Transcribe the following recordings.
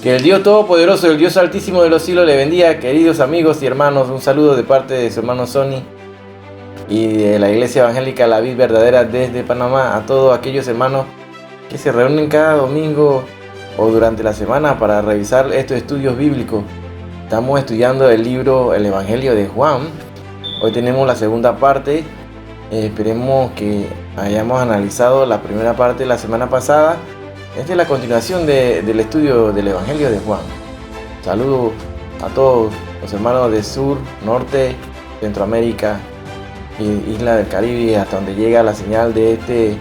Que el Dios Todopoderoso, el Dios Altísimo de los cielos le bendiga, queridos amigos y hermanos. Un saludo de parte de su hermano Sonny y de la Iglesia Evangélica La Vid Verdadera desde Panamá. A todos aquellos hermanos que se reúnen cada domingo o durante la semana para revisar estos estudios bíblicos. Estamos estudiando el libro, el Evangelio de Juan. Hoy tenemos la segunda parte. Esperemos que hayamos analizado la primera parte la semana pasada. Esta es la continuación del estudio del Evangelio de Juan. Saludos a todos los hermanos de Sur, Norte, Centroamérica y Isla del Caribe, hasta donde llega la señal de este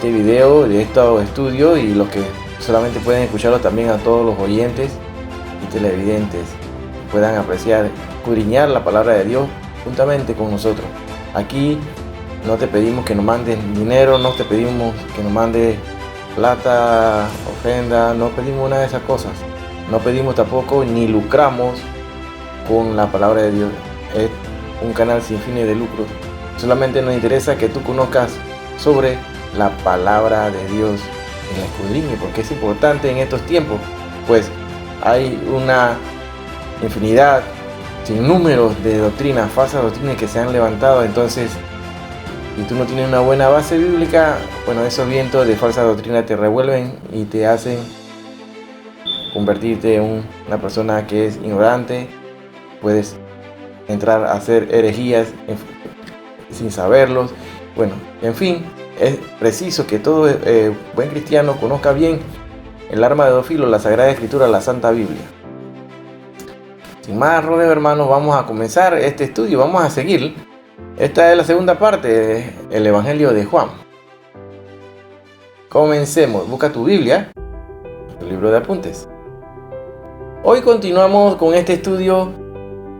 video, de estos estudios, y los que solamente pueden escucharlo también a todos los oyentes y televidentes que puedan apreciar, escudriñar la palabra de Dios juntamente con nosotros. Aquí no te pedimos que nos mandes dinero, no te pedimos que nos mandes plata, ofrenda, no pedimos una de esas cosas. No pedimos tampoco ni lucramos con la palabra de Dios. Es un canal sin fines de lucro. Solamente nos interesa que tú conozcas sobre la palabra de Dios en la escudriñe, porque es importante en estos tiempos, pues hay una infinidad, sin números de doctrinas, falsas doctrinas que se han levantado. Entonces, si tú no tienes una buena base bíblica, bueno, esos vientos de falsa doctrina te revuelven y te hacen convertirte en una persona que es ignorante. Puedes entrar a hacer herejías sin saberlos. Bueno, en fin, es preciso que todo buen cristiano conozca bien el arma de dos filos, la Sagrada Escritura, la Santa Biblia. Sin más rodeo, hermanos, vamos a comenzar este estudio, vamos a seguir. Esta es la segunda parte del Evangelio de Juan. Comencemos. Busca tu Biblia, tu libro de apuntes. Hoy continuamos con este estudio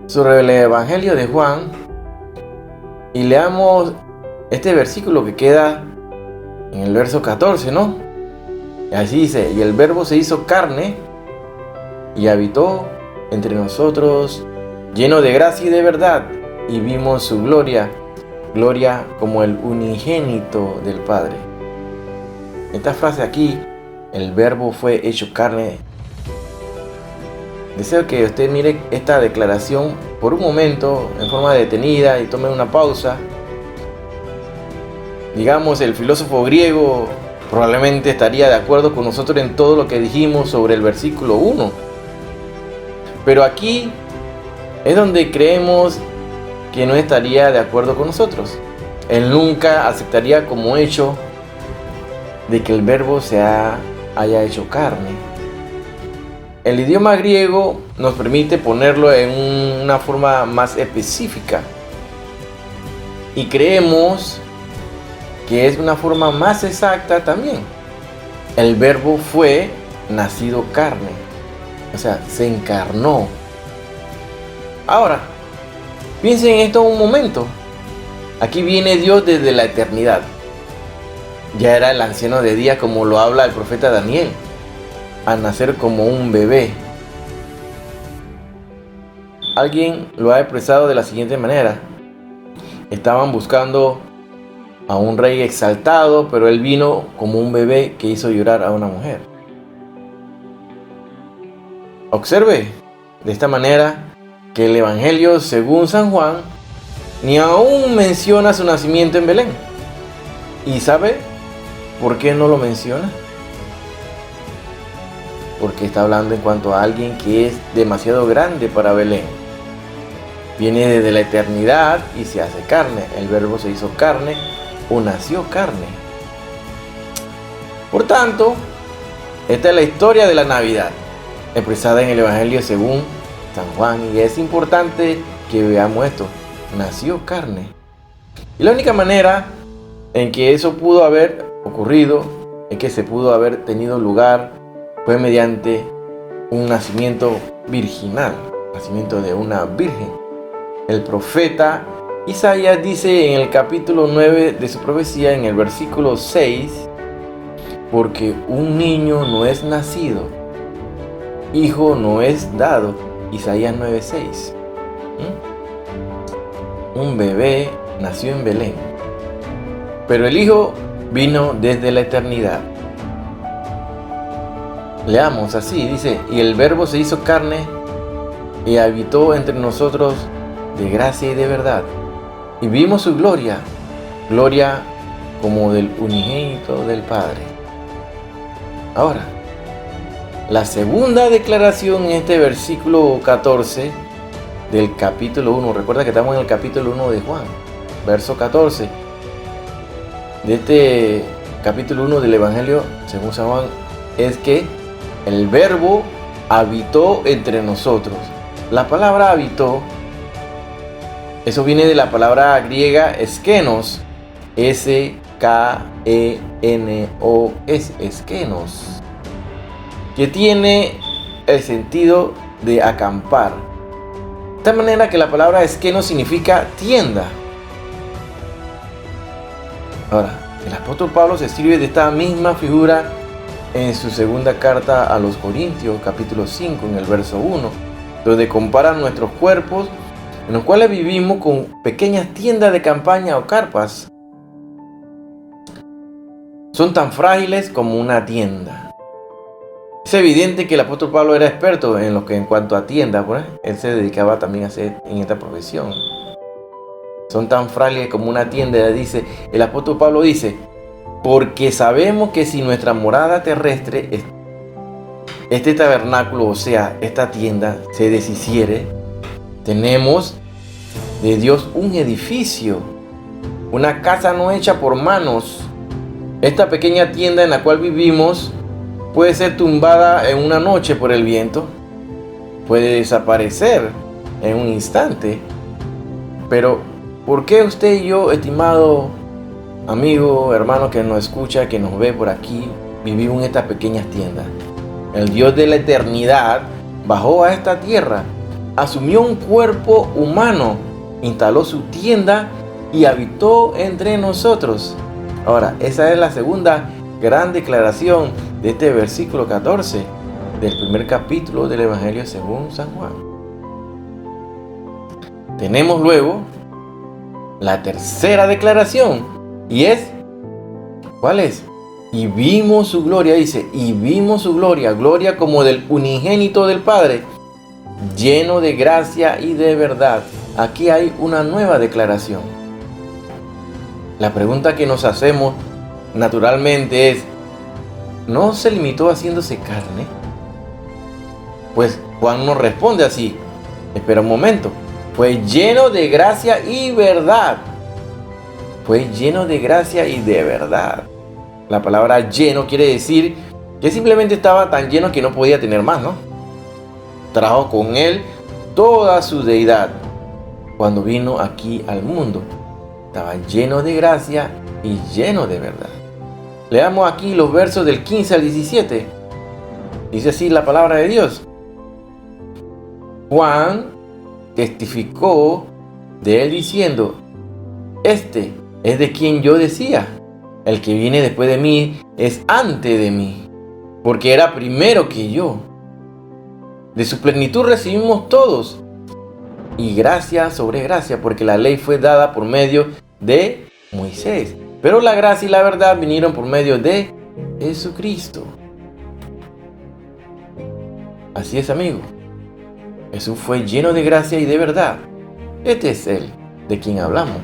sobre el Evangelio de Juan y leamos este versículo que queda en el verso 14, ¿no? Y así dice: y el Verbo se hizo carne y habitó entre nosotros, lleno de gracia y de verdad, y vimos su gloria, gloria como el unigénito del Padre. Esta frase aquí, el Verbo fue hecho carne. Deseo que usted mire esta declaración por un momento en forma detenida y tome una pausa. Digamos, el filósofo griego probablemente estaría de acuerdo con nosotros en todo lo que dijimos sobre el versículo 1. Pero aquí es donde creemos que no estaría de acuerdo con nosotros. Él nunca aceptaría como hecho de que el Verbo se haya hecho carne. El idioma griego nos permite ponerlo en una forma más específica y creemos que es una forma más exacta también. El Verbo fue nacido carne, o sea, se encarnó. Ahora, piensen en esto un momento. Aquí viene Dios desde la eternidad. Ya era el anciano de días, como lo habla el profeta Daniel, al nacer como un bebé. Alguien lo ha expresado de la siguiente manera: estaban buscando a un rey exaltado, pero él vino como un bebé que hizo llorar a una mujer. Observe de esta manera que el Evangelio, según San Juan, ni aún menciona su nacimiento en Belén. ¿Y sabe por qué no lo menciona? Porque está hablando en cuanto a alguien que es demasiado grande para Belén. Viene desde la eternidad y se hace carne. El Verbo se hizo carne o nació carne. Por tanto, esta es la historia de la Navidad, expresada en el Evangelio según San Juan, y es importante que veamos esto: nació carne. Y la única manera en que eso pudo haber ocurrido, en que se pudo haber tenido lugar, fue mediante un nacimiento virginal, nacimiento de una virgen. El profeta Isaías dice en el capítulo 9 de su profecía, en el versículo 6, porque un niño no es nacido, hijo no es dado. Isaías 9:6. Un bebé nació en Belén, pero el hijo vino desde la eternidad. Leamos así, dice, y el Verbo se hizo carne y habitó entre nosotros de gracia y de verdad. Y vimos su gloria, gloria como del unigénito del Padre. Ahora, la segunda declaración en este versículo 14 del capítulo 1, recuerda que estamos en el capítulo 1 de Juan, verso 14, de este capítulo 1 del Evangelio según San Juan, es que el Verbo habitó entre nosotros. La palabra habitó, eso viene de la palabra griega eskenos, S-K-E-N-O-S, eskenos, que tiene el sentido de acampar. De tal manera que la palabra eskenos significa tienda. Ahora, el apóstol Pablo se sirve de esta misma figura en su segunda carta a los Corintios, capítulo 5, en el verso 1, donde compara nuestros cuerpos, en los cuales vivimos con pequeñas tiendas de campaña o carpas. Son tan frágiles como una tienda. Es evidente que el apóstol Pablo era experto en lo que en cuanto a tiendas, pues, él se dedicaba también a hacer en esta profesión. Son tan frágiles como una tienda, dice, el apóstol Pablo dice, porque sabemos que si nuestra morada terrestre, este tabernáculo, o sea, esta tienda, se deshiciere, tenemos de Dios un edificio, una casa no hecha por manos. Esta pequeña tienda en la cual vivimos puede ser tumbada en una noche por el viento, puede desaparecer en un instante. Pero, ¿por qué usted y yo, estimado amigo, hermano que nos escucha, que nos ve por aquí, vivimos en estas pequeñas tiendas? El Dios de la eternidad bajó a esta tierra, asumió un cuerpo humano, instaló su tienda y habitó entre nosotros. Ahora, esa es la segunda gran declaración de este versículo 14 del primer capítulo del Evangelio según San Juan. Tenemos luego la tercera declaración, y es, ¿cuál es? Y vimos su gloria, dice, y vimos su gloria, gloria como del unigénito del Padre, lleno de gracia y de verdad. Aquí hay una nueva declaración. La pregunta que nos hacemos naturalmente es, ¿no se limitó haciéndose carne? Pues Juan nos responde así, espera un momento, fue lleno de gracia y verdad. Fue lleno de gracia y de verdad. La palabra lleno quiere decir que simplemente estaba tan lleno que no podía tener más, ¿no? Trajo con él toda su deidad cuando vino aquí al mundo. Estaba lleno de gracia y lleno de verdad. Leamos aquí los versos del 15 al 17. Dice así la palabra de Dios. Juan testificó de él diciendo, este es de quien yo decía, el que viene después de mí es antes de mí, porque era primero que yo. De su plenitud recibimos todos, y gracia sobre gracia, porque la ley fue dada por medio de Moisés, pero la gracia y la verdad vinieron por medio de Jesucristo. Así es, amigo. Jesús fue lleno de gracia y de verdad. Este es Él de quien hablamos.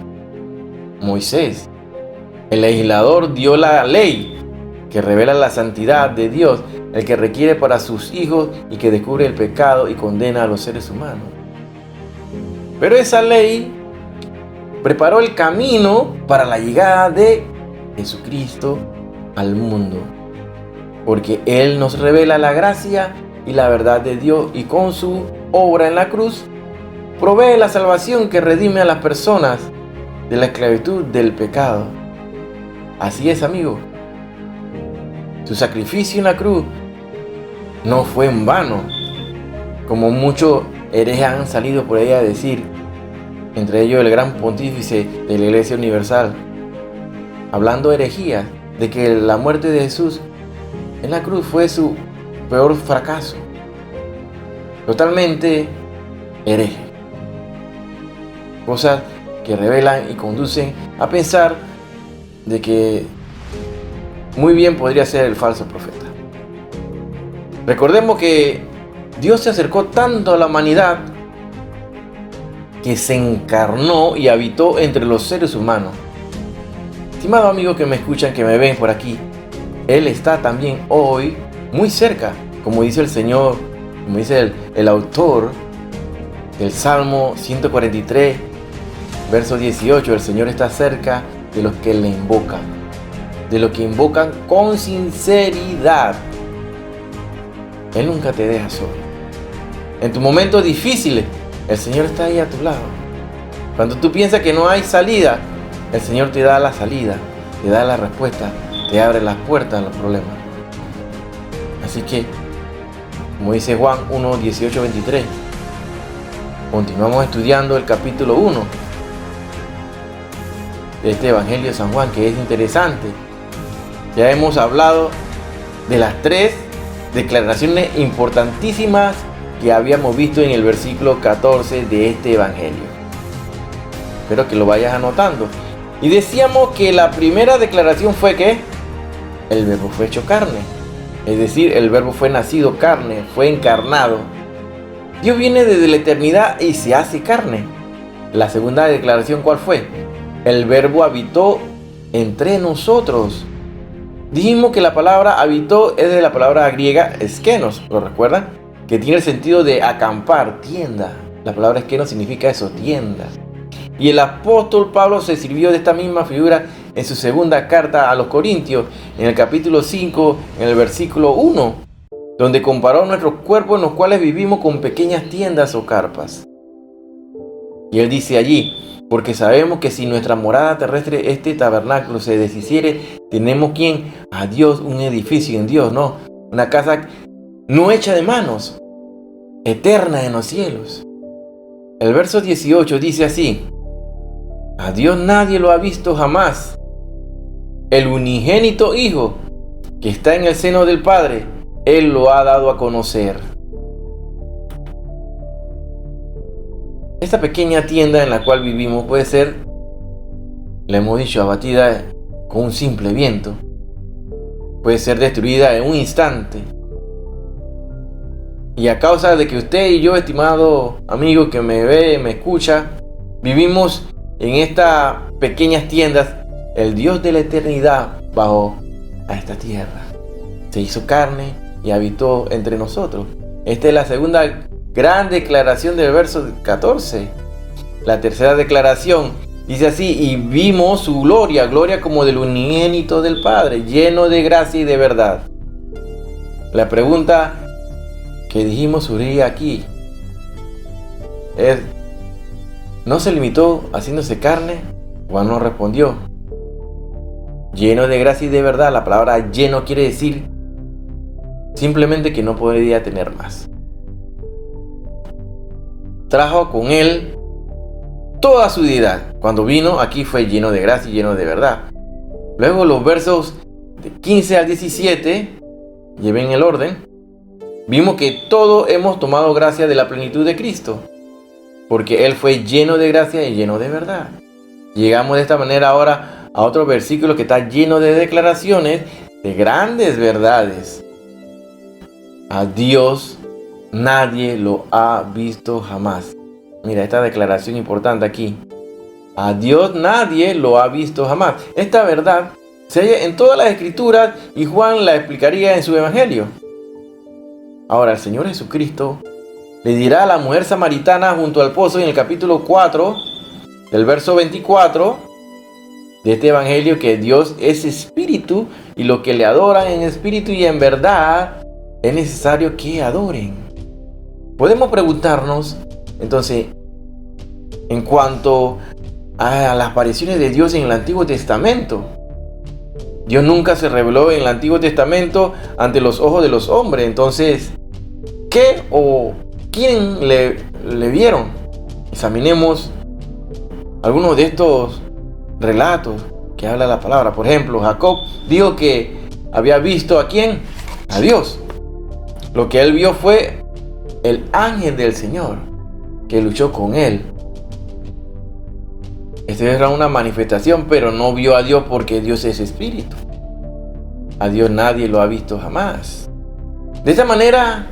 Moisés, el legislador, dio la ley que revela la santidad de Dios, el que requiere para sus hijos y que descubre el pecado y condena a los seres humanos. Pero esa ley preparó el camino para la llegada de Jesucristo al mundo, porque Él nos revela la gracia y la verdad de Dios, y con su obra en la cruz provee la salvación que redime a las personas de la esclavitud del pecado. Así es, amigo. Su sacrificio en la cruz no fue en vano, como muchos herejes han salido por ahí a decir, entre ellos el gran pontífice de la Iglesia Universal, hablando herejía de que la muerte de Jesús en la cruz fue su peor fracaso. Totalmente hereje. Cosas que revelan y conducen a pensar de que muy bien podría ser el falso profeta. Recordemos que Dios se acercó tanto a la humanidad que se encarnó y habitó entre los seres humanos. Estimados amigos que me escuchan, que me ven por aquí, Él está también hoy muy cerca, como dice el Señor, como dice el autor del Salmo 143, verso 18. El Señor está cerca de los que le invocan, de los que invocan con sinceridad. Él nunca te deja solo. En tus momentos difíciles, el Señor está ahí a tu lado. Cuando tú piensas que no hay salida, el Señor te da la salida, te da la respuesta, te abre las puertas a los problemas. Así que, como dice Juan 1, 18, 23, continuamos estudiando el capítulo 1 de este Evangelio de San Juan, que es interesante. Ya hemos hablado de las 3 declaraciones importantísimas que habíamos visto en el versículo 14 de este Evangelio. Espero que lo vayas anotando. Y decíamos que la primera declaración fue que el Verbo fue hecho carne. Es decir, el Verbo fue nacido carne, fue encarnado. Dios viene desde la eternidad y se hace carne. La segunda declaración, ¿cuál fue? El Verbo habitó entre nosotros. Dijimos que la palabra habitó es de la palabra griega eskenos, ¿lo recuerdan? Que tiene el sentido de acampar, tienda. La palabra eskenos significa eso, tienda. Y el apóstol Pablo se sirvió de esta misma figura en su segunda carta a los Corintios, en el capítulo 5, en el versículo 1, donde comparó nuestros cuerpos en los cuales vivimos con pequeñas tiendas o carpas. Y él dice allí: porque sabemos que si nuestra morada terrestre, este tabernáculo, se deshiciere, tenemos ¿quién? A Dios, un edificio en Dios, ¿no? Una casa no hecha de manos, eterna en los cielos. El verso 18 dice así: a Dios nadie lo ha visto jamás. El unigénito Hijo, que está en el seno del Padre, Él lo ha dado a conocer. Esta pequeña tienda en la cual vivimos puede ser, le hemos dicho, abatida con un simple viento. Puede ser destruida en un instante. Y a causa de que usted y yo, estimado amigo que me ve, me escucha, vivimos en estas pequeñas tiendas, el Dios de la eternidad bajó a esta tierra. Se hizo carne y habitó entre nosotros. Esta es la segunda gran declaración del verso 14. La tercera declaración dice así: y vimos su gloria, gloria como del unigénito del Padre, lleno de gracia y de verdad. La pregunta que dijimos surgir aquí es: ¿no se limitó haciéndose carne? Juan no respondió. Lleno de gracia y de verdad. La palabra lleno quiere decir simplemente que no podría tener más. Trajo con él toda su deidad. Cuando vino aquí fue lleno de gracia y lleno de verdad. Luego los versos de 15 al 17, lleven el orden. Vimos que todos hemos tomado gracia de la plenitud de Cristo, porque Él fue lleno de gracia y lleno de verdad. Llegamos de esta manera ahora a otro versículo que está lleno de declaraciones de grandes verdades. A Dios nadie lo ha visto jamás. Mira esta declaración importante aquí. A Dios nadie lo ha visto jamás. Esta verdad se halla en todas las escrituras y Juan la explicaría en su evangelio. Ahora el Señor Jesucristo le dirá a la mujer samaritana junto al pozo en el capítulo 4, del verso 24 de este evangelio, que Dios es espíritu y los que le adoran en espíritu y en verdad es necesario que adoren. Podemos preguntarnos entonces, en cuanto a las apariciones de Dios en el Antiguo Testamento, Dios nunca se reveló en el Antiguo Testamento ante los ojos de los hombres. Entonces, ¿qué o quién le vieron? Examinemos algunos de estos relatos que habla la palabra. Por ejemplo, Jacob dijo que había visto ¿a quién? A Dios. Lo que él vio fue el ángel del Señor que luchó con él. Esta era una manifestación, pero no vio a Dios porque Dios es espíritu. A Dios nadie lo ha visto jamás. De esta manera,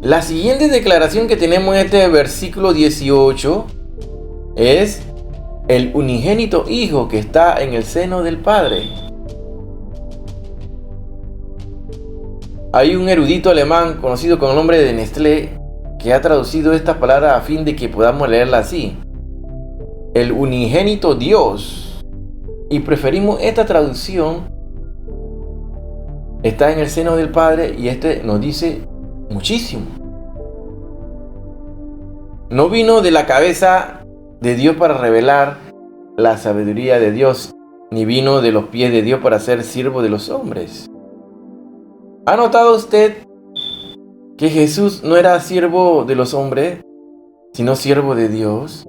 la siguiente declaración que tenemos en este versículo 18 es el unigénito Hijo que está en el seno del Padre. Hay un erudito alemán conocido con el nombre de Nestlé que ha traducido esta palabra a fin de que podamos leerla así: el unigénito Dios. Y preferimos esta traducción. Está en el seno del Padre, y este nos dice muchísimo. No vino de la cabeza de Dios para revelar la sabiduría de Dios, ni vino de los pies de Dios para ser siervo de los hombres. ¿Ha notado usted que Jesús no era siervo de los hombres, sino siervo de Dios?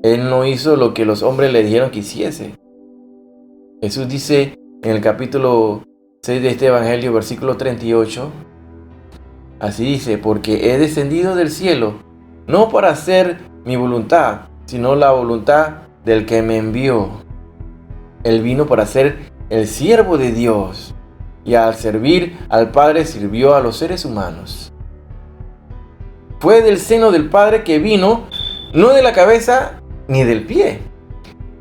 Él no hizo lo que los hombres le dijeron que hiciese. Jesús dice en el capítulo 6 de este evangelio, versículo 38, así dice: porque he descendido del cielo, no para hacer mi voluntad, sino la voluntad del que me envió. Él vino para ser el siervo de Dios, y al servir al Padre sirvió a los seres humanos. Fue del seno del Padre que vino, no de la cabeza ni del pie.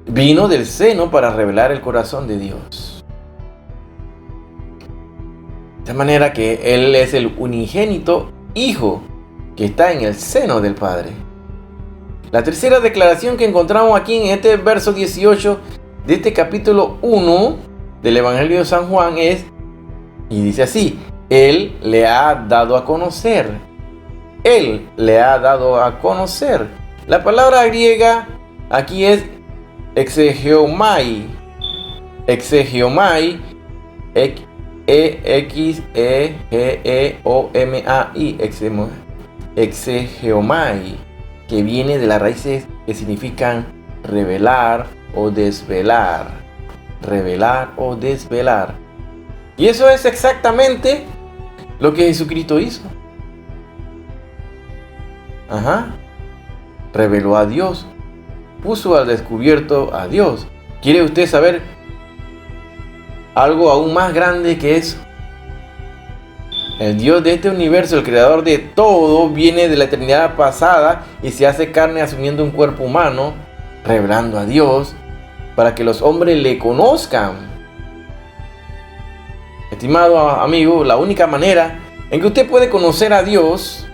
Vino del seno para revelar el corazón de Dios. De manera que Él es el unigénito Hijo que está en el seno del Padre. La tercera declaración que encontramos aquí en este verso 18 de este capítulo 1 del Evangelio de San Juan es, y dice así: Él le ha dado a conocer. Él le ha dado a conocer. La palabra griega aquí es exegeomai. Exegeomai, exegeomai, exegeomai, que viene de las raíces que significan revelar o desvelar. Revelar o desvelar. Y eso es exactamente lo que Jesucristo hizo. Reveló a Dios. Puso al descubierto a Dios. ¿Quiere usted saber algo aún más grande que eso? El Dios de este universo, el creador de todo, viene de la eternidad pasada y se hace carne asumiendo un cuerpo humano, revelando a Dios para que los hombres le conozcan. Estimado amigo, la única manera en que usted puede conocer a Dios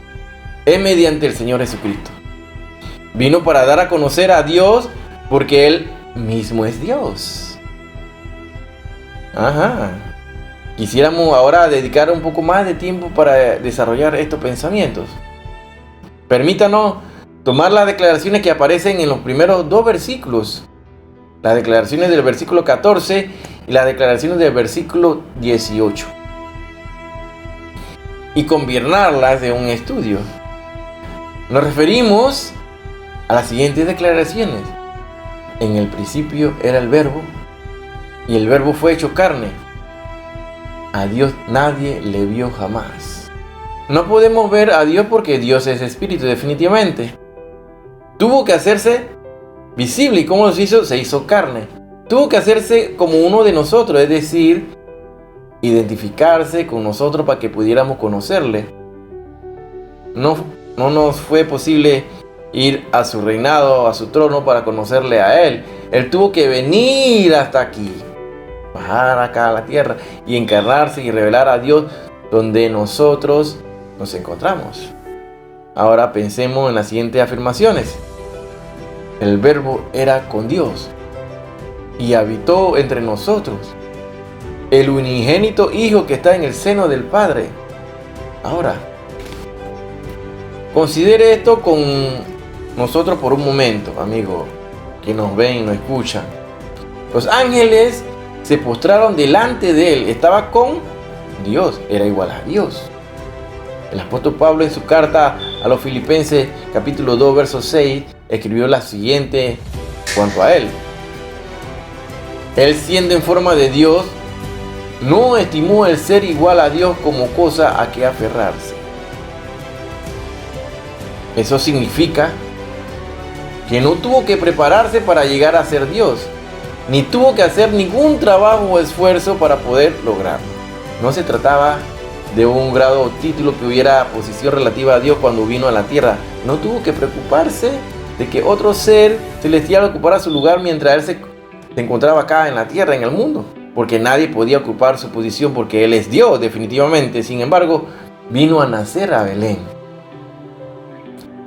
es mediante el Señor Jesucristo. Vino para dar a conocer a Dios porque Él mismo es Dios. Quisiéramos ahora dedicar un poco más de tiempo para desarrollar estos pensamientos. Permítanos tomar las declaraciones que aparecen en los primeros dos versículos. Las declaraciones del versículo 14 y las declaraciones del versículo 18. Y combinarlas en un estudio. Nos referimos a las siguientes declaraciones. En el principio era el Verbo, y el Verbo fue hecho carne. A Dios nadie le vio jamás. No podemos ver a Dios porque Dios es espíritu, definitivamente. Tuvo que hacerse visible. ¿Y cómo lo hizo? Se hizo carne. Tuvo que hacerse como uno de nosotros, es decir, identificarse con nosotros para que pudiéramos conocerle. No nos fue posible ir a su reinado, a su trono para conocerle a Él. Él tuvo que venir hasta aquí, bajar acá a la tierra y encarnarse y revelar a Dios donde nosotros nos encontramos. Ahora pensemos en las siguientes afirmaciones. El Verbo era con Dios y habitó entre nosotros. El unigénito Hijo que está en el seno del Padre. Ahora, considere esto con nosotros por un momento, amigo, que nos ven y nos escuchan. Los ángeles se postraron delante de Él. Estaba con Dios, era igual a Dios. El apóstol Pablo en su carta a los Filipenses, capítulo 2, verso 6, escribió la siguiente cuanto a Él. Él, siendo en forma de Dios, no estimó el ser igual a Dios como cosa a que aferrarse. Eso significa que no tuvo que prepararse para llegar a ser Dios, ni tuvo que hacer ningún trabajo o esfuerzo para poder lograrlo. No se trataba de un grado o título que hubiera posición relativa a Dios cuando vino a la tierra. No tuvo que preocuparse de que otro ser celestial ocupara su lugar mientras él se encontraba acá en la tierra, en el mundo, porque nadie podía ocupar su posición porque él es Dios definitivamente. Sin embargo, vino a nacer a Belén.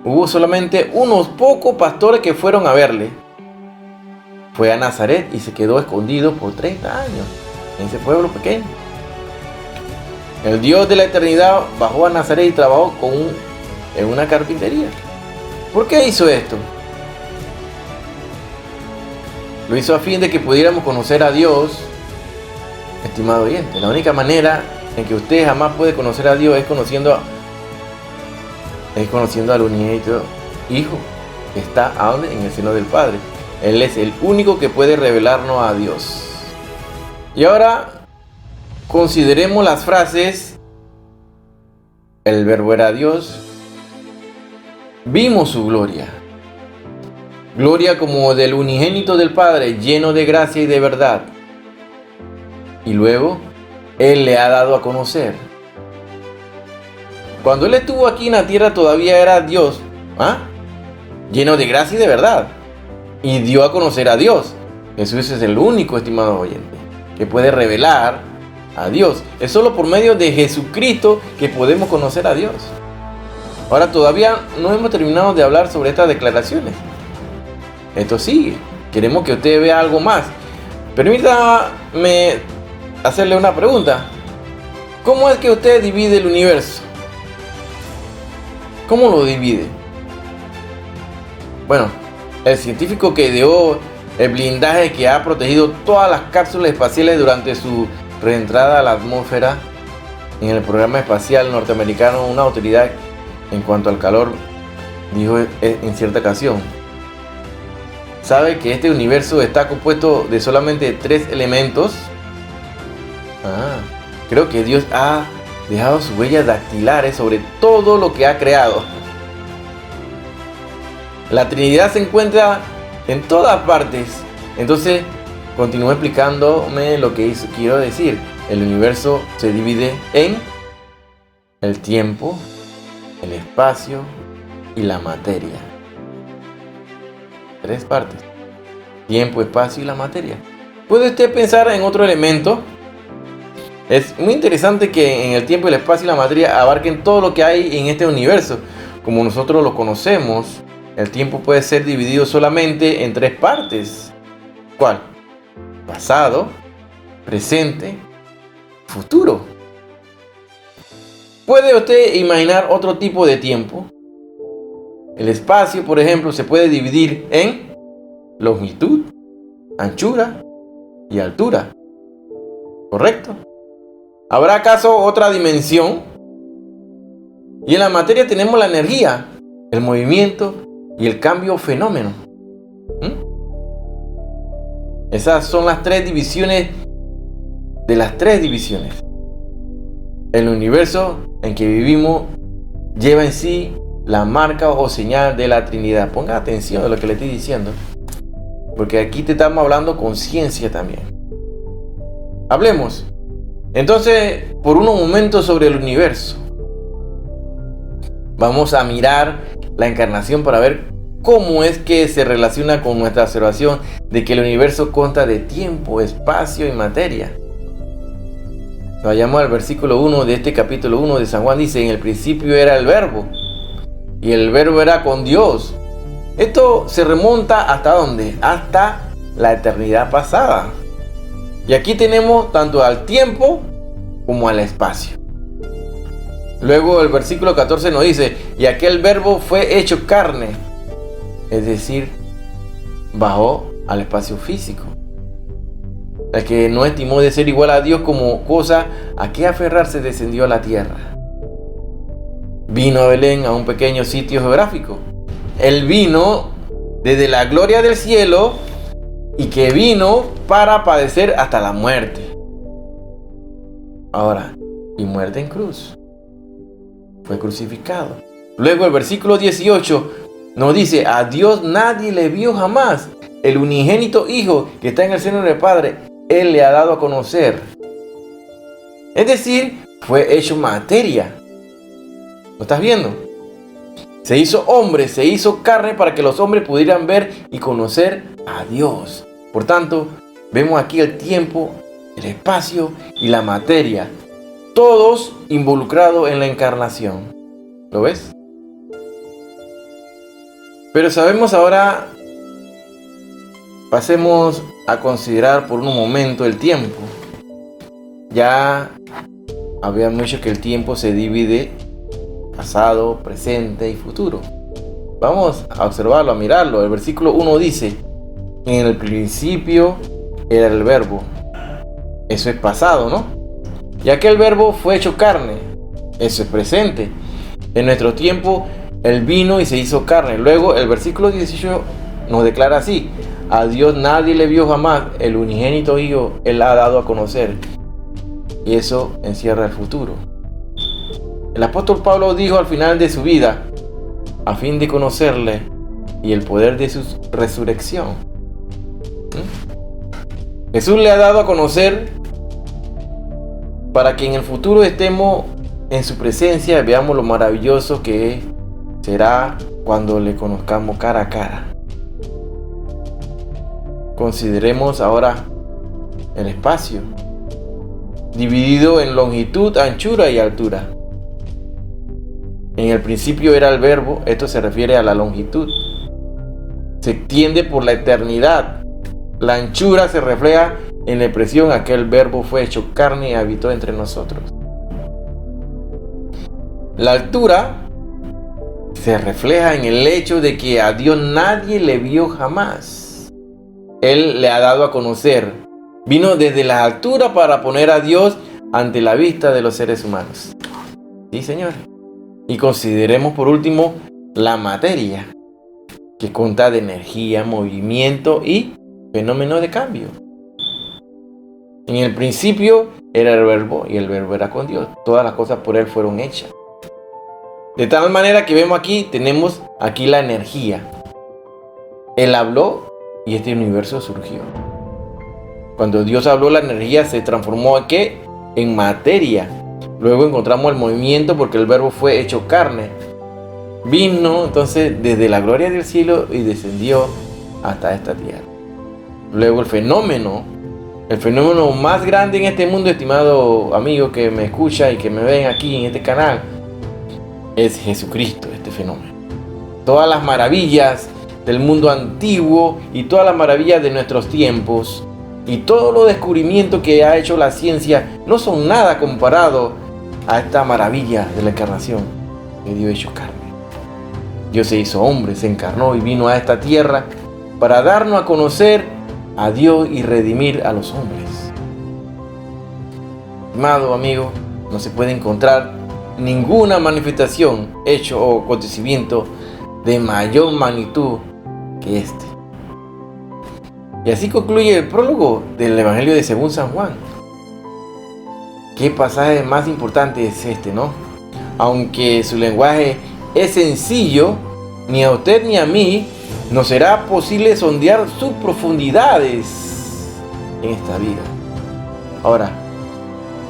Hubo solamente unos pocos pastores que fueron a verle. Fue a Nazaret y se quedó escondido por 30 años en ese pueblo pequeño. El Dios de la eternidad bajó a Nazaret y trabajó en una carpintería. ¿Por qué hizo esto? Lo hizo a fin de que pudiéramos conocer a Dios, estimado oyente. La única manera en que usted jamás puede conocer a Dios es conociendo al unigénito Hijo, que está ¿a dónde? En el seno del Padre. Él es el único que puede revelarnos a Dios. Y ahora consideremos las frases. El verbo era Dios. Vimos su gloria. Gloria como del unigénito del Padre, lleno de gracia y de verdad. Y luego, Él le ha dado a conocer. Cuando Él estuvo aquí en la tierra todavía era Dios, lleno de gracia y de verdad. Y dio a conocer a Dios. Jesús es el único, estimado oyente, que puede revelar a Dios. Es solo por medio de Jesucristo que podemos conocer a Dios. Ahora todavía no hemos terminado de hablar sobre estas declaraciones. Esto sigue. Queremos que usted vea algo más. Permítame hacerle una pregunta. ¿Cómo es que usted divide el universo? ¿Cómo lo divide? Bueno, el científico que ideó el blindaje que ha protegido todas las cápsulas espaciales durante su reentrada a la atmósfera en el programa espacial norteamericano, una autoridad en cuanto al calor, dijo en cierta ocasión: ¿sabe que este universo está compuesto de solamente 3 elementos? Creo que Dios ha dejado sus huellas dactilares sobre todo lo que ha creado. La Trinidad se encuentra en todas partes. Entonces, continúo explicándome lo que quiero decir. El universo se divide en el tiempo, el espacio y la materia. 3 partes: tiempo, espacio y la materia. ¿Puede usted pensar en otro elemento? Es muy interesante que en el tiempo, el espacio y la materia abarquen todo lo que hay en este universo. Como nosotros lo conocemos, el tiempo puede ser dividido solamente en 3 partes. ¿Cuál? Pasado, presente, futuro. ¿Puede usted imaginar otro tipo de tiempo? El espacio, por ejemplo, se puede dividir en longitud, anchura y altura. ¿Correcto? ¿Habrá acaso otra dimensión? Y en la materia tenemos la energía, el movimiento y el cambio fenómeno. Esas son las 3 divisiones de las 3 divisiones. El universo en que vivimos lleva en sí la marca o señal de la Trinidad. Ponga atención a lo que le estoy diciendo, porque aquí te estamos hablando con ciencia también. Hablemos entonces por unos momentos sobre el universo. Vamos a mirar la encarnación para ver cómo es que se relaciona con nuestra observación de que el universo consta de tiempo, espacio y materia. Vayamos al versículo 1 de este capítulo 1 de San Juan. Dice: en el principio era el verbo, y el verbo era con Dios. Esto se remonta ¿hasta dónde? Hasta la eternidad pasada. Y aquí tenemos tanto al tiempo como al espacio. Luego el versículo 14 nos dice: y aquel verbo fue hecho carne, es decir, bajó al espacio físico. El que no estimó de ser igual a Dios como cosa a que aferrarse, descendió a la tierra. Vino a Belén, a un pequeño sitio geográfico. Él vino desde la gloria del cielo, y que vino para padecer hasta la muerte. Ahora, y muerte en cruz. Fue crucificado. Luego el versículo 18 nos dice: a Dios nadie le vio jamás. El unigénito Hijo que está en el seno del Padre, Él le ha dado a conocer. Es decir, fue hecho materia. ¿Lo estás viendo? Se hizo hombre, se hizo carne para que los hombres pudieran ver y conocer a Dios. Por tanto, vemos aquí el tiempo, el espacio y la materia, todos involucrados en la encarnación. ¿Lo ves? Pero sabemos ahora, pasemos a considerar por un momento el tiempo. Ya habíamos dicho que el tiempo se divide pasado, presente y futuro. Vamos a observarlo, a mirarlo. El versículo 1 dice: en el principio era el verbo. Eso es pasado, ¿no? Y aquel verbo fue hecho carne. Eso es presente. En nuestro tiempo, Él vino y se hizo carne. Luego, el versículo 18 nos declara así: a Dios nadie le vio jamás, el unigénito Hijo Él ha dado a conocer. Y eso encierra el futuro. El apóstol Pablo dijo al final de su vida: a fin de conocerle y el poder de su resurrección. Jesús le ha dado a conocer para que en el futuro estemos en su presencia y veamos lo maravilloso que será cuando le conozcamos cara a cara. Consideremos ahora el espacio, dividido en longitud, anchura y altura. En el principio era el verbo, esto se refiere a la longitud. Se extiende por la eternidad. La anchura se refleja en la expresión: aquel verbo fue hecho carne y habitó entre nosotros. La altura se refleja en el hecho de que a Dios nadie le vio jamás. Él le ha dado a conocer. Vino desde la altura para poner a Dios ante la vista de los seres humanos. Sí, Señor. Y consideremos por último la materia, que consta de energía, movimiento y fenómeno de cambio. En el principio era el verbo y el verbo era con Dios. Todas las cosas por Él fueron hechas. De tal manera que vemos aquí, tenemos aquí la energía. Él habló y este universo surgió. Cuando Dios habló, la energía se transformó ¿en qué? En materia. Luego encontramos el movimiento porque el verbo fue hecho carne. Vino entonces desde la gloria del cielo y descendió hasta esta tierra. Luego el fenómeno más grande en este mundo, estimado amigo que me escucha y que me ven aquí en este canal, es Jesucristo, este fenómeno. Todas las maravillas del mundo antiguo y todas las maravillas de nuestros tiempos y todos los descubrimientos que ha hecho la ciencia no son nada comparado a esta maravilla de la encarnación de Dios hecho carne. Dios se hizo hombre, se encarnó y vino a esta tierra para darnos a conocer a Dios y redimir a los hombres. Amado amigo, no se puede encontrar ninguna manifestación, hecho o acontecimiento de mayor magnitud que este. Y así concluye el prólogo del Evangelio de según San Juan. ¿Qué pasaje más importante es este, no? Aunque su lenguaje es sencillo, ni a usted ni a mí nos será posible sondear sus profundidades en esta vida. Ahora,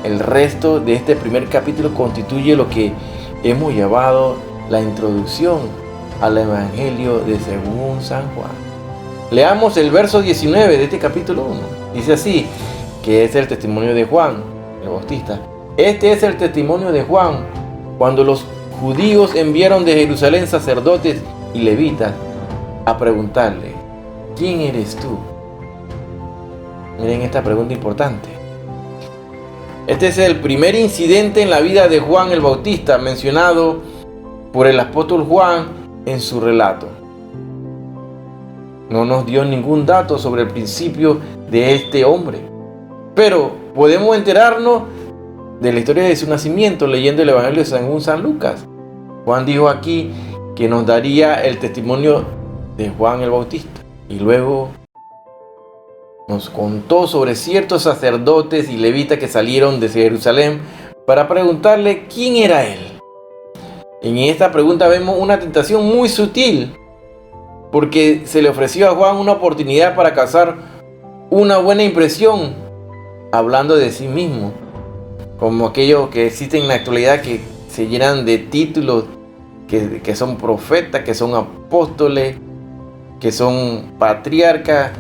el resto de este primer capítulo constituye lo que hemos llamado la introducción al Evangelio de según San Juan. Leamos el verso 19 de este capítulo 1. Dice así, que es el testimonio de Juan el Bautista. Este es el testimonio de Juan cuando los judíos enviaron de Jerusalén sacerdotes y levitas a preguntarle: ¿quién eres tú? Miren esta pregunta importante. Este es el primer incidente en la vida de Juan el Bautista mencionado por el apóstol Juan en su relato. No nos dio ningún dato sobre el principio de este hombre, pero podemos enterarnos de la historia de su nacimiento leyendo el Evangelio según San Lucas. Juan dijo aquí que nos daría el testimonio de Juan el Bautista. Y luego nos contó sobre ciertos sacerdotes y levitas que salieron desde Jerusalén para preguntarle quién era él. En esta pregunta vemos una tentación muy sutil, porque se le ofreció a Juan una oportunidad para causar una buena impresión, hablando de sí mismo. como aquellos que existen en la actualidad que se llenan de títulos, que son profetas, que son apóstoles, que son patriarcas,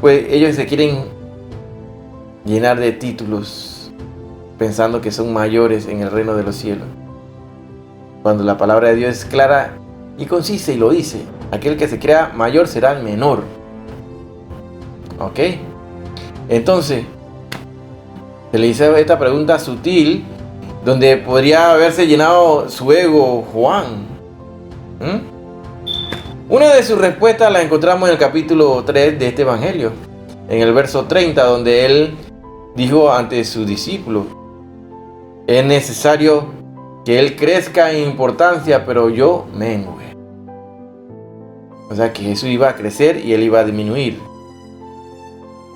pues ellos se quieren llenar de títulos pensando que son mayores en el reino de los cielos, cuando la palabra de Dios es clara y concisa y lo dice: aquel que se crea mayor será el menor. ¿Ok? Entonces se le hizo esta pregunta sutil, donde podría haberse llenado su ego Juan. Una de sus respuestas la encontramos en el capítulo 3 de este evangelio, en el verso 30, donde él dijo ante sus discípulos: es necesario que él crezca en importancia, pero yo mengue. O sea que Jesús iba a crecer y él iba a disminuir.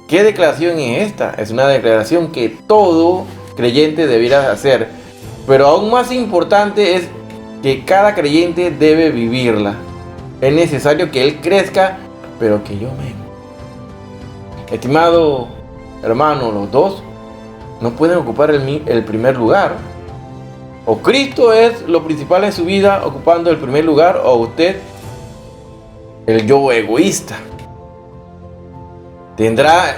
¿Qué declaración es esta? Es una declaración que todo creyente debiera hacer, pero aún más importante es que cada creyente debe vivirla. Es necesario que él crezca, pero que yo mengue. Estimado hermano, los dos no pueden ocupar el primer lugar. O Cristo es lo principal en su vida, ocupando el primer lugar, o usted, el yo egoísta, tendrá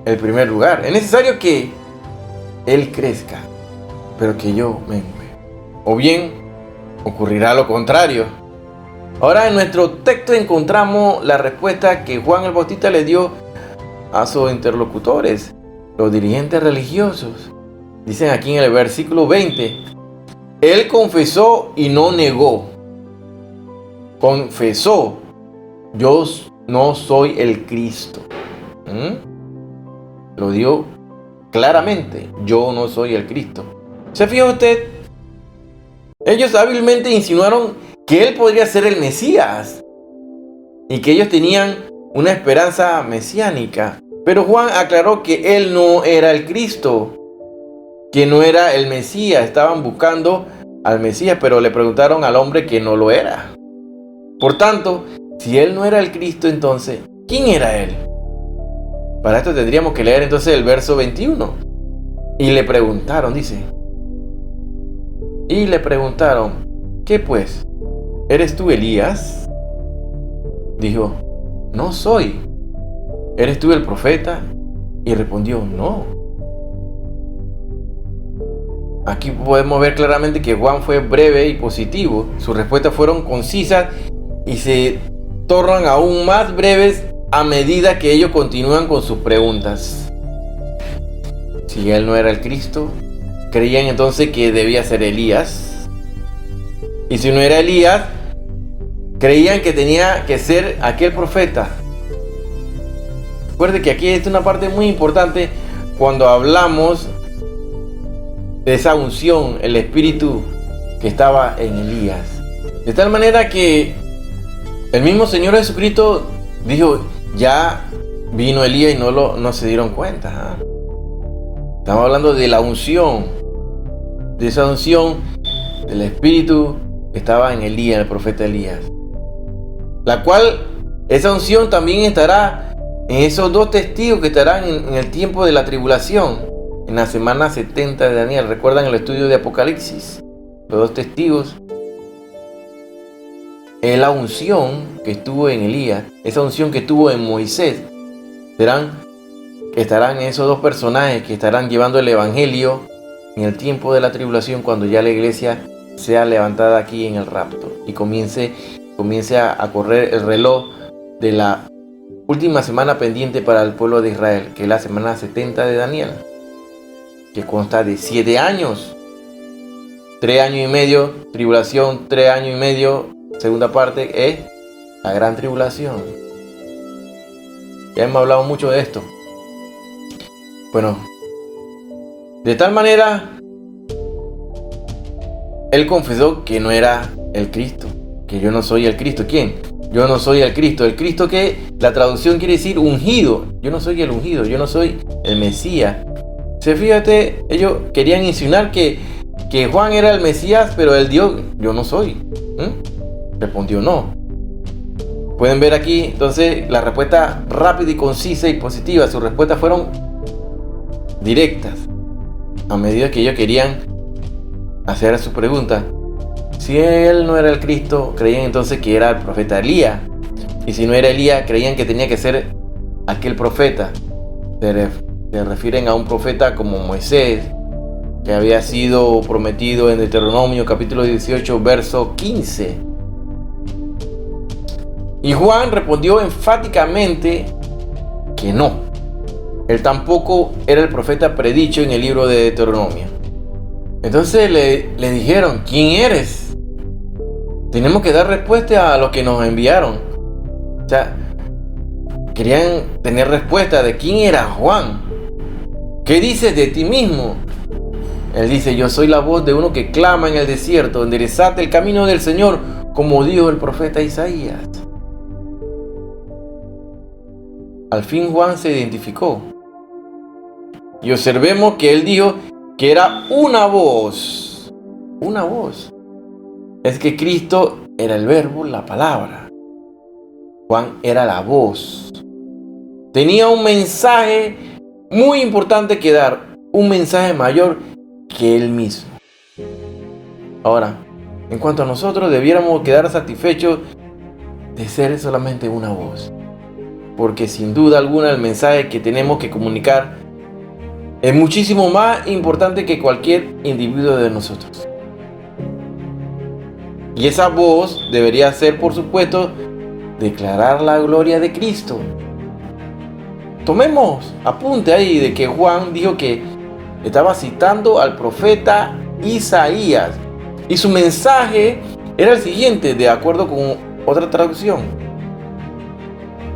el primer lugar. Es necesario que él crezca, pero que yo mengue. O bien ocurrirá lo contrario. Ahora en nuestro texto encontramos la respuesta que Juan el Bautista le dio a sus interlocutores, los dirigentes religiosos. Dicen aquí en el versículo 20: él confesó y no negó. Confesó: yo no soy el Cristo. Lo dio claramente: yo no soy el Cristo. ¿Se fija usted? Ellos hábilmente insinuaron que él podría ser el Mesías y que ellos tenían una esperanza mesiánica. Pero Juan aclaró que él no era el Cristo, que no era el Mesías. Estaban buscando al Mesías, pero le preguntaron al hombre que no lo era. Por tanto, si él no era el Cristo, entonces, ¿quién era él? Para esto tendríamos que leer entonces el verso 21. Y le preguntaron, dice: y le preguntaron: ¿qué pues? ¿Eres tú Elías? Dijo: no soy. ¿Eres tú el profeta? Y respondió: no. Aquí podemos ver claramente que Juan fue breve y positivo. Sus respuestas fueron concisas y se tornan aún más breves a medida que ellos continúan con sus preguntas. Si él no era el Cristo, creían entonces que debía ser Elías. Y si no era Elías, creían que tenía que ser aquel profeta. Recuerde que aquí es una parte muy importante cuando hablamos de esa unción, el espíritu que estaba en Elías. De tal manera que el mismo Señor Jesucristo dijo: ya vino Elías y no se dieron cuenta. Estamos hablando de la unción, de esa unción del espíritu que estaba en Elías, el profeta Elías. La cual, esa unción también estará en esos dos testigos que estarán en el tiempo de la tribulación, en la semana 70 de Daniel. ¿Recuerdan el estudio de Apocalipsis? Los dos testigos. Es la unción que estuvo en Elías, esa unción que estuvo en Moisés. Estarán esos dos personajes que estarán llevando el evangelio en el tiempo de la tribulación, cuando ya la iglesia sea levantada aquí en el rapto y comience a correr el reloj de la última semana pendiente para el pueblo de Israel, que es la semana 70 de Daniel, que consta de 7 años, 3 años y medio, tribulación, 3 años y medio, segunda parte es la gran tribulación. Ya hemos hablado mucho de esto. Bueno, de tal manera, él confesó que no era el Cristo, que yo no soy el Cristo. ¿Quién? Yo no soy el Cristo. El Cristo, que la traducción quiere decir ungido. Yo no soy el ungido, yo no soy el Mesías. Fíjate, ellos querían insinuar que Juan era el Mesías, pero él dijo: yo no soy. Respondió: no. Pueden ver aquí entonces la respuesta rápida y concisa y positiva. Sus respuestas fueron directas. a medida que ellos querían hacer su pregunta, si él no era el Cristo, creían entonces que era el profeta Elías. Y si no era Elías, creían que tenía que ser aquel profeta. Se refieren a un profeta como Moisés, que había sido prometido en Deuteronomio capítulo 18, verso 15. Y Juan respondió enfáticamente que no. Él tampoco era el profeta predicho en el libro de Deuteronomio. Entonces le dijeron, ¿quién eres? Tenemos que dar respuesta a lo que nos enviaron. O sea, querían tener respuesta de quién era Juan. ¿Qué dices de ti mismo? Él dice, yo soy la voz de uno que clama en el desierto, enderezate el camino del Señor, como dijo el profeta Isaías. Al fin Juan se identificó. Y observemos que él dijo que era una voz. Una voz. Es que Cristo era el verbo, la palabra. Juan era la voz. Tenía un mensaje muy importante que dar. Un mensaje mayor que él mismo. Ahora, en cuanto a nosotros, debiéramos quedar satisfechos de ser solamente una voz. Porque sin duda alguna el mensaje que tenemos que comunicar es muchísimo más importante que cualquier individuo de nosotros. Y esa voz debería ser, por supuesto, declarar la gloria de Cristo. Tomemos apunte ahí de que Juan dijo que estaba citando al profeta Isaías. Y su mensaje era el siguiente, de acuerdo con otra traducción.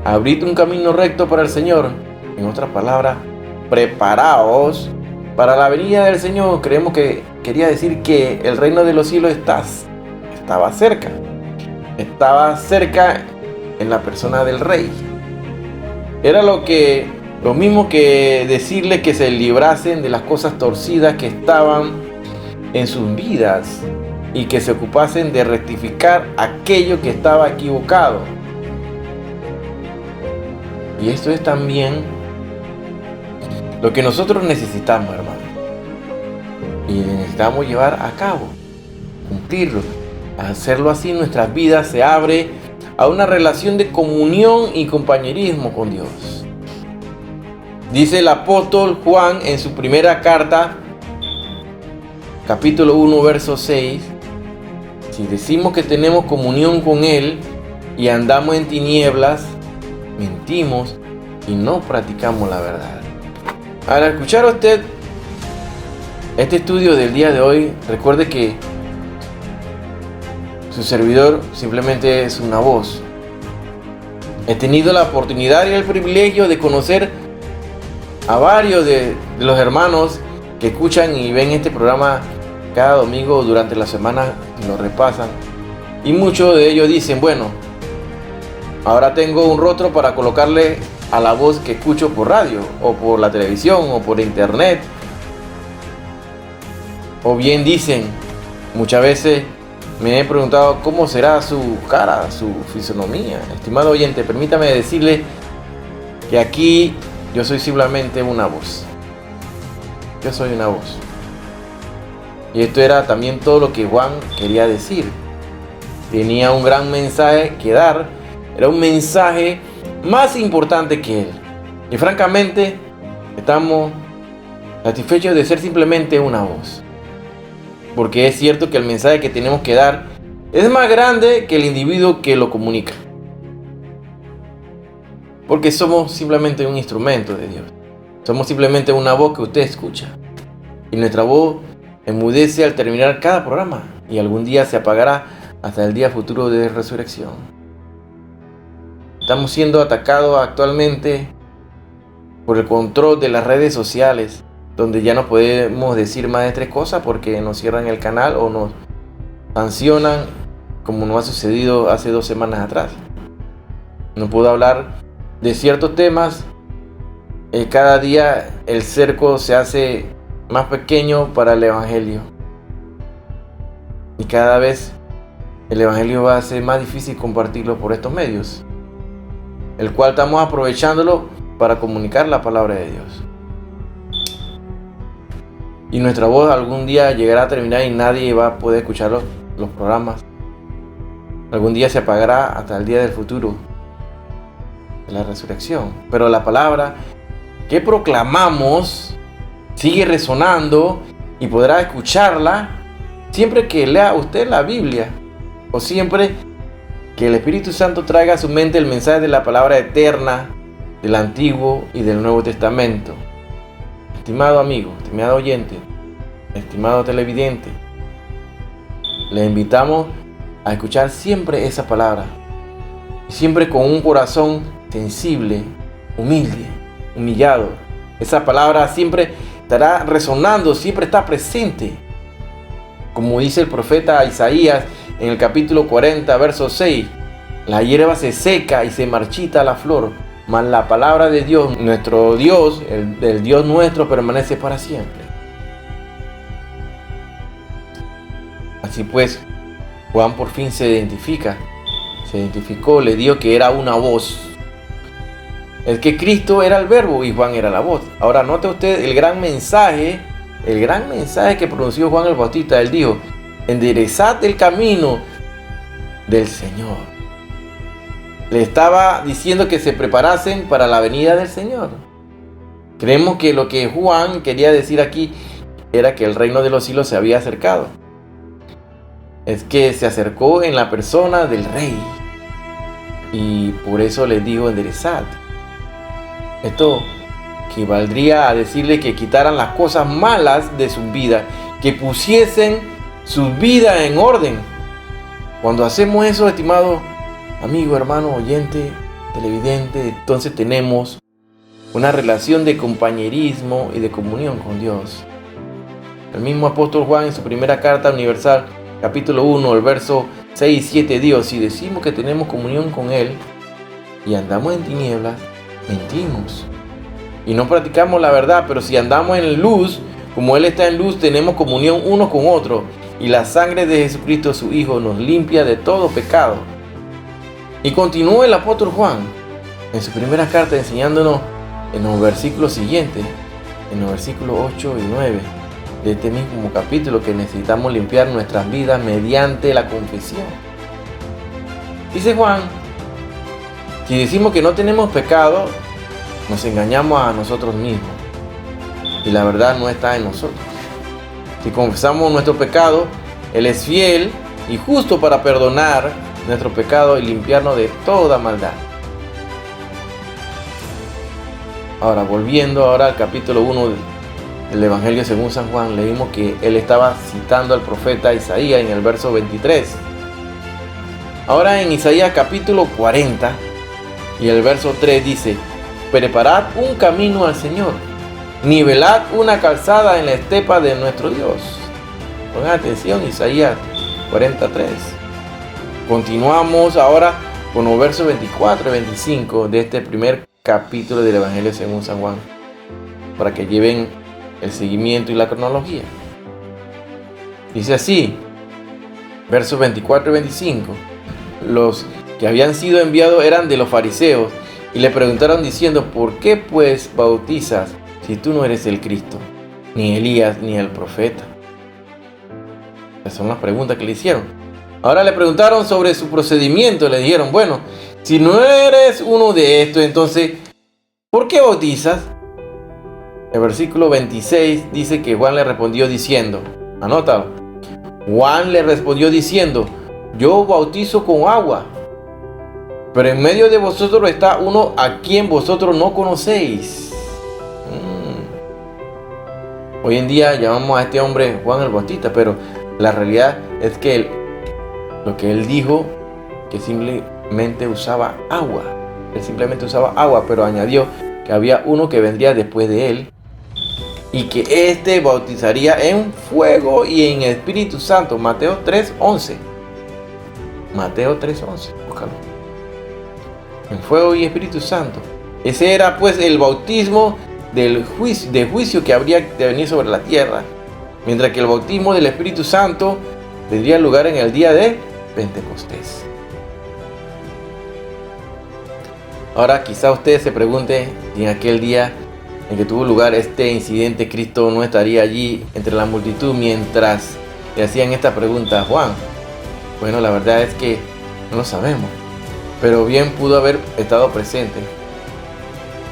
Abrid un camino recto para el Señor. En otras palabras, preparaos para la venida del Señor. Creemos que quería decir que el reino de los cielos estaba cerca. Estaba cerca en la persona del rey. Era lo mismo que decirle que se librasen de las cosas torcidas que estaban en sus vidas y que se ocupasen de rectificar aquello que estaba equivocado. Y esto es también lo que nosotros necesitamos, hermano. Y necesitamos llevar a cabo, cumplirlo. Al hacerlo así, nuestras vidas se abre a una relación de comunión y compañerismo con Dios. Dice el apóstol Juan en su primera carta, capítulo 1, verso 6, si decimos que tenemos comunión con Él y andamos en tinieblas, mentimos y no practicamos la verdad. Al escuchar a usted este estudio del día de hoy, recuerde que su servidor simplemente es una voz. He tenido la oportunidad y el privilegio de conocer a varios de los hermanos que escuchan y ven este programa cada domingo durante la semana, lo repasan. Y muchos de ellos dicen, bueno, ahora tengo un rostro para colocarle a la voz que escucho por radio, o por la televisión, o por internet. O bien dicen, muchas veces me he preguntado cómo será su cara, su fisonomía. Estimado oyente, permítame decirle que aquí yo soy simplemente una voz. Yo soy una voz. Y esto era también todo lo que Juan quería decir. Tenía un gran mensaje que dar. Era un mensaje más importante que él. Y francamente, estamos satisfechos de ser simplemente una voz. Porque es cierto que el mensaje que tenemos que dar es más grande que el individuo que lo comunica. Porque somos simplemente un instrumento de Dios. Somos simplemente una voz que usted escucha. Y nuestra voz enmudece al terminar cada programa. Y algún día se apagará hasta el día futuro de resurrección. Estamos siendo atacados actualmente por el control de las redes sociales, donde ya no podemos decir más de 3 cosas porque nos cierran el canal o nos sancionan, como nos ha sucedido hace 2 semanas atrás. No puedo hablar de ciertos temas. Cada día el cerco se hace más pequeño para el evangelio. Y cada vez el evangelio va a ser más difícil compartirlo por estos medios, el cual estamos aprovechándolo para comunicar la palabra de Dios. Y nuestra voz algún día llegará a terminar y nadie va a poder escuchar los programas. Algún día se apagará hasta el día del futuro, de la resurrección. Pero la palabra que proclamamos sigue resonando y podrá escucharla siempre que lea usted la Biblia o siempre que el Espíritu Santo traiga a su mente el mensaje de la palabra eterna del Antiguo y del Nuevo Testamento. Estimado amigo, estimado oyente, estimado televidente, le invitamos a escuchar siempre esa palabra, siempre con un corazón sensible, humilde, humillado. Esa palabra siempre estará resonando, siempre está presente. Como dice el profeta Isaías en el capítulo 40, verso 6, la hierba se seca y se marchita la flor, mas la palabra de Dios, nuestro Dios, el Dios nuestro, permanece para siempre. Así pues, Juan por fin se identificó, le dio que era una voz. Es que Cristo era el verbo y Juan era la voz. Ahora note usted el gran mensaje que pronunció Juan el Bautista. Él dijo: enderezad el camino del Señor. Le estaba diciendo que se preparasen para la venida del Señor. Creemos que lo que Juan quería decir aquí era que el reino de los cielos se había acercado. Es que se acercó en la persona del Rey. Y por eso les dijo: enderezad. Esto equivaldría a decirle que quitaran las cosas malas de su vida, que pusiesen su vida en orden. Cuando hacemos eso, estimado amigo, hermano, oyente, televidente, entonces tenemos una relación de compañerismo y de comunión con Dios. El mismo apóstol Juan en su primera carta universal, capítulo 1, el verso 6 y 7 dijo: si decimos que tenemos comunión con Él y andamos en tinieblas, mentimos y no practicamos la verdad. Pero si andamos en luz, como Él está en luz, tenemos comunión unos con otros, y la sangre de Jesucristo, su Hijo, nos limpia de todo pecado. Y continuó el apóstol Juan en su primera carta enseñándonos en los versículos siguientes, en los versículos 8 y 9 de este mismo capítulo, que necesitamos limpiar nuestras vidas mediante la confesión. Dice Juan: si decimos que no tenemos pecado, nos engañamos a nosotros mismos y la verdad no está en nosotros. Si confesamos nuestro pecado, Él es fiel y justo para perdonar nuestro pecado y limpiarnos de toda maldad. Ahora, volviendo al capítulo 1 del Evangelio según San Juan, leímos que él estaba citando al profeta Isaías en el verso 23. Ahora en Isaías capítulo 40 y el verso 3 dice: preparad un camino al Señor, nivelad una calzada en la estepa de nuestro Dios. Pongan atención, Isaías 43. Continuamos ahora con los versos 24 y 25 de este primer capítulo del Evangelio según San Juan, para que lleven el seguimiento y la cronología. Dice así, versos 24 y 25: los que habían sido enviados eran de los fariseos, y le preguntaron diciendo: ¿por qué pues bautizas si tú no eres el Cristo, ni Elías, ni el profeta? Esas son las preguntas que le hicieron. Ahora le preguntaron sobre su procedimiento. Le dijeron: bueno, si no eres uno de estos, entonces, ¿por qué bautizas? El versículo 26 dice que Juan le respondió diciendo, anótalo, Juan le respondió diciendo: yo bautizo con agua, pero en medio de vosotros está uno a quien vosotros no conocéis. Hoy en día llamamos a este hombre Juan el Bautista, pero la realidad es que lo que él dijo, que simplemente usaba agua. Él simplemente usaba agua, pero añadió que había uno que vendría después de él y que éste bautizaría en fuego y en Espíritu Santo. Mateo 3:11. Mateo 3:11. Búscalo. En fuego y Espíritu Santo. Ese era pues el bautismo de juicio que habría de venir sobre la tierra, mientras que el bautismo del Espíritu Santo tendría lugar en el día de Pentecostés. Ahora quizá usted se pregunte si en aquel día en que tuvo lugar este incidente, Cristo no estaría allí entre la multitud mientras le hacían esta pregunta a Juan? Bueno, la verdad es que no lo sabemos, pero bien pudo haber estado presente,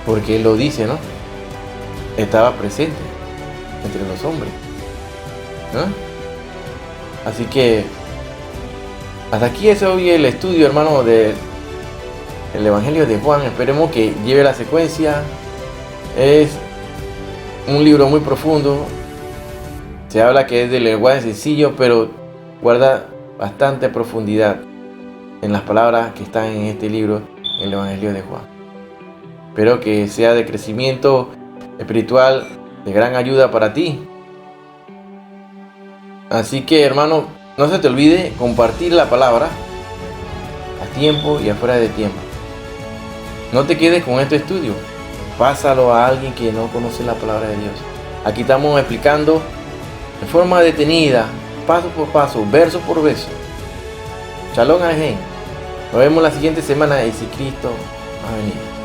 porque él lo dice, ¿no? Estaba presente entre los hombres, ¿no? Así que hasta aquí es hoy el estudio, hermano, del Evangelio de Juan. Esperemos que lleve la secuencia. Es un libro muy profundo. Se habla que es de lenguaje sencillo, pero guarda bastante profundidad en las palabras que están en este libro, en el Evangelio de Juan. Espero que sea de crecimiento espiritual, de gran ayuda para ti. Así que, hermano, no se te olvide compartir la palabra a tiempo y afuera de tiempo. No te quedes con este estudio. Pásalo a alguien que no conoce la palabra de Dios. Aquí estamos explicando de forma detenida, paso por paso, verso por verso. Shalom Alejem. Nos vemos la siguiente semana y si Cristo ha venido.